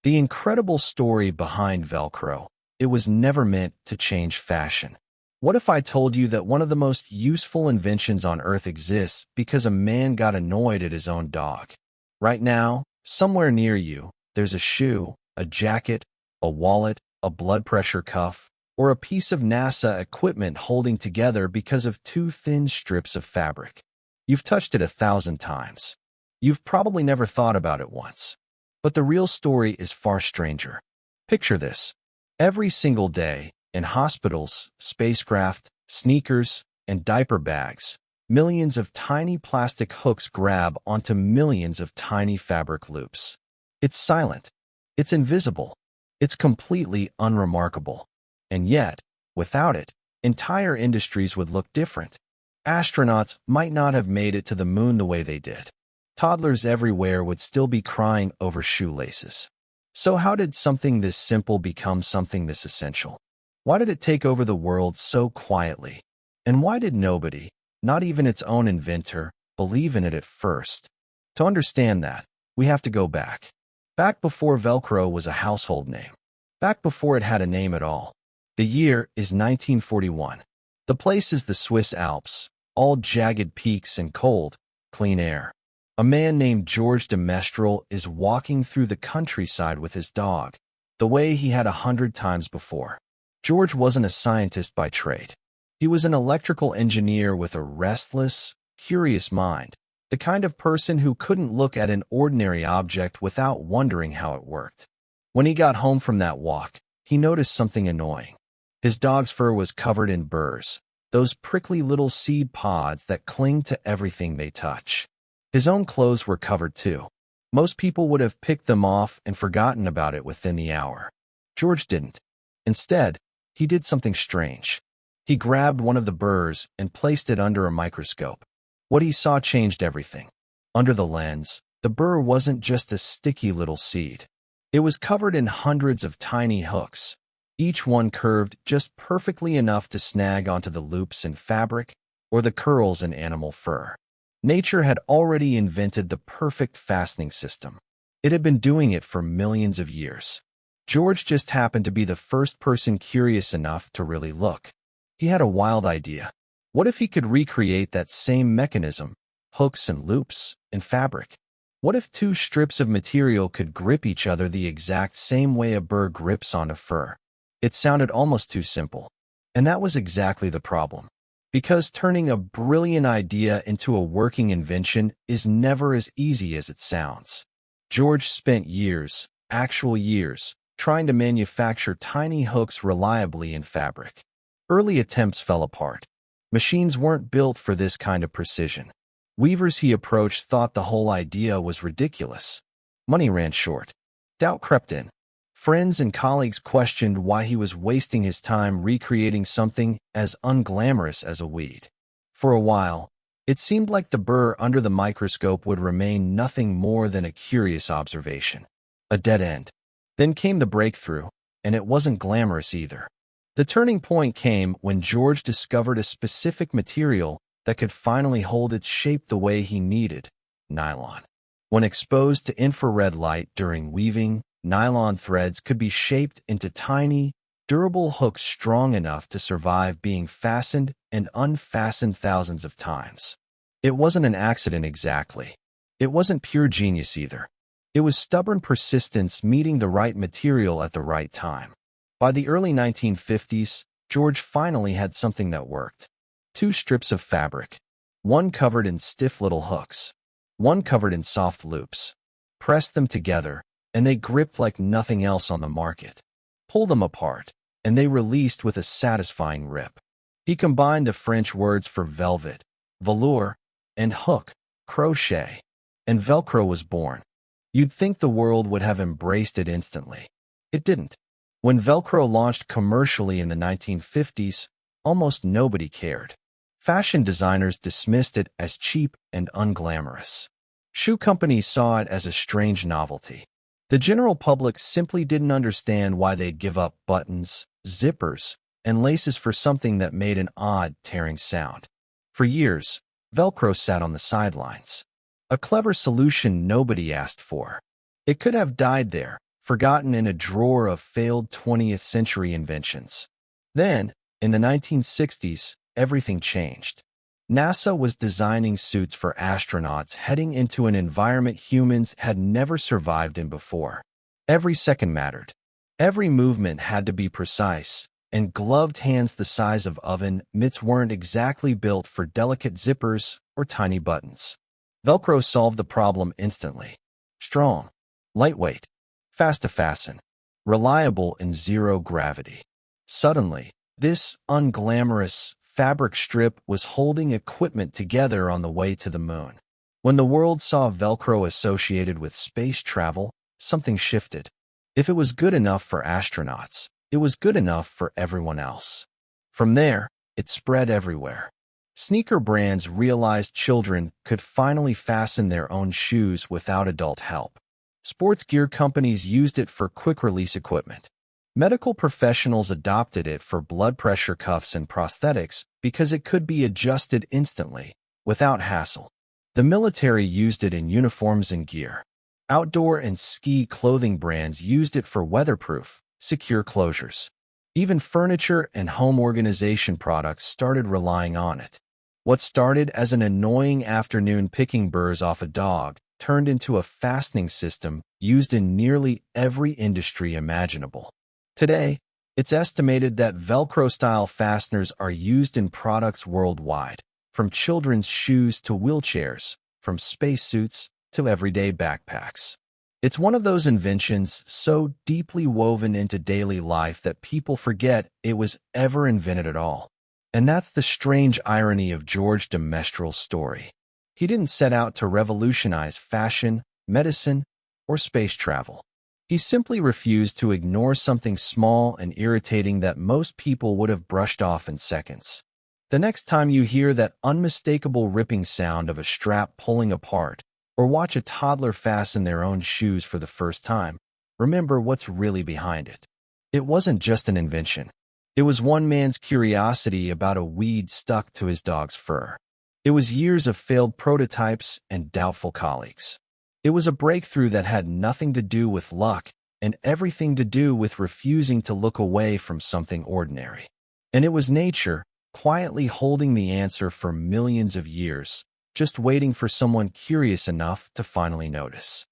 The incredible story behind Velcro. It was never meant to change fashion. What if I told you that one of the most useful inventions on Earth exists because a man got annoyed at his own dog? Right now, somewhere near you, there's a shoe, a jacket, a wallet, a blood pressure cuff, or a piece of NASA equipment holding together because of two thin strips of fabric. You've touched it 1,000 times. You've probably never thought about it once. But the real story is far stranger. Picture this. Every single day, in hospitals, spacecraft, sneakers, and diaper bags, millions of tiny plastic hooks grab onto millions of tiny fabric loops. It's silent. It's invisible. It's completely unremarkable. And yet, without it, entire industries would look different. Astronauts might not have made it to the moon the way they did. Toddlers everywhere would still be crying over shoelaces. So how did something this simple become something this essential? Why did it take over the world so quietly? And why did nobody, not even its own inventor, believe in it at first? To understand that, we have to go back. Back before Velcro was a household name. Back before it had a name at all. The year is 1941. The place is the Swiss Alps, all jagged peaks and cold, clean air. A man named George de Mestral is walking through the countryside with his dog, the way he had 100 times before. George wasn't a scientist by trade. He was an electrical engineer with a restless, curious mind, the kind of person who couldn't look at an ordinary object without wondering how it worked. When he got home from that walk, he noticed something annoying. His dog's fur was covered in burrs, those prickly little seed pods that cling to everything they touch. His own clothes were covered too. Most people would have picked them off and forgotten about it within the hour. George didn't. Instead, he did something strange. He grabbed one of the burrs and placed it under a microscope. What he saw changed everything. Under the lens, the burr wasn't just a sticky little seed. It was covered in hundreds of tiny hooks, each one curved just perfectly enough to snag onto the loops in fabric or the curls in animal fur. Nature had already invented the perfect fastening system. It had been doing it for millions of years. George just happened to be the first person curious enough to really look. He had a wild idea. What if he could recreate that same mechanism, hooks and loops, in fabric? What if two strips of material could grip each other the exact same way a burr grips onto fur? It sounded almost too simple. And that was exactly the problem. Because turning a brilliant idea into a working invention is never as easy as it sounds. George spent years, actual years, trying to manufacture tiny hooks reliably in fabric. Early attempts fell apart. Machines weren't built for this kind of precision. Weavers he approached thought the whole idea was ridiculous. Money ran short. Doubt crept in. Friends and colleagues questioned why he was wasting his time recreating something as unglamorous as a weed. For a while, it seemed like the burr under the microscope would remain nothing more than a curious observation, a dead end. Then came the breakthrough, and it wasn't glamorous either. The turning point came when George discovered a specific material that could finally hold its shape the way he needed: nylon. When exposed to infrared light during weaving, nylon threads could be shaped into tiny, durable hooks strong enough to survive being fastened and unfastened thousands of times. It wasn't an accident exactly. It wasn't pure genius either. It was stubborn persistence meeting the right material at the right time. By the early 1950s, George finally had something that worked. Two strips of fabric, one covered in stiff little hooks, one covered in soft loops. Press them together, and they gripped like nothing else on the market. Pull them apart, and they released with a satisfying rip. He combined the French words for velvet, velour, and hook, crochet, and Velcro was born. You'd think the world would have embraced it instantly. It didn't. When Velcro launched commercially in the 1950s, almost nobody cared. Fashion designers dismissed it as cheap and unglamorous. Shoe companies saw it as a strange novelty. The general public simply didn't understand why they'd give up buttons, zippers, and laces for something that made an odd, tearing sound. For years, Velcro sat on the sidelines. A clever solution nobody asked for. It could have died there, forgotten in a drawer of failed 20th century inventions. Then, in the 1960s, everything changed. NASA was designing suits for astronauts heading into an environment humans had never survived in before. Every second mattered. Every movement had to be precise, and gloved hands the size of oven mitts weren't exactly built for delicate zippers or tiny buttons. Velcro solved the problem instantly. Strong, lightweight, fast to fasten, reliable in zero gravity. Suddenly, this unglamorous fabric strip was holding equipment together on the way to the moon. When the world saw Velcro associated with space travel, something shifted. If it was good enough for astronauts, it was good enough for everyone else. From there, it spread everywhere. Sneaker brands realized children could finally fasten their own shoes without adult help. Sports gear companies used it for quick-release equipment. Medical professionals adopted it for blood pressure cuffs and prosthetics because it could be adjusted instantly, without hassle. The military used it in uniforms and gear. Outdoor and ski clothing brands used it for weatherproof, secure closures. Even furniture and home organization products started relying on it. What started as an annoying afternoon picking burrs off a dog turned into a fastening system used in nearly every industry imaginable. Today, it's estimated that Velcro-style fasteners are used in products worldwide, from children's shoes to wheelchairs, from spacesuits to everyday backpacks. It's one of those inventions so deeply woven into daily life that people forget it was ever invented at all. And that's the strange irony of George de Mestral's story. He didn't set out to revolutionize fashion, medicine, or space travel. He simply refused to ignore something small and irritating that most people would have brushed off in seconds. The next time you hear that unmistakable ripping sound of a strap pulling apart, or watch a toddler fasten their own shoes for the first time, remember what's really behind it. It wasn't just an invention. It was one man's curiosity about a weed stuck to his dog's fur. It was years of failed prototypes and doubtful colleagues. It was a breakthrough that had nothing to do with luck and everything to do with refusing to look away from something ordinary. And it was nature, quietly holding the answer for millions of years, just waiting for someone curious enough to finally notice.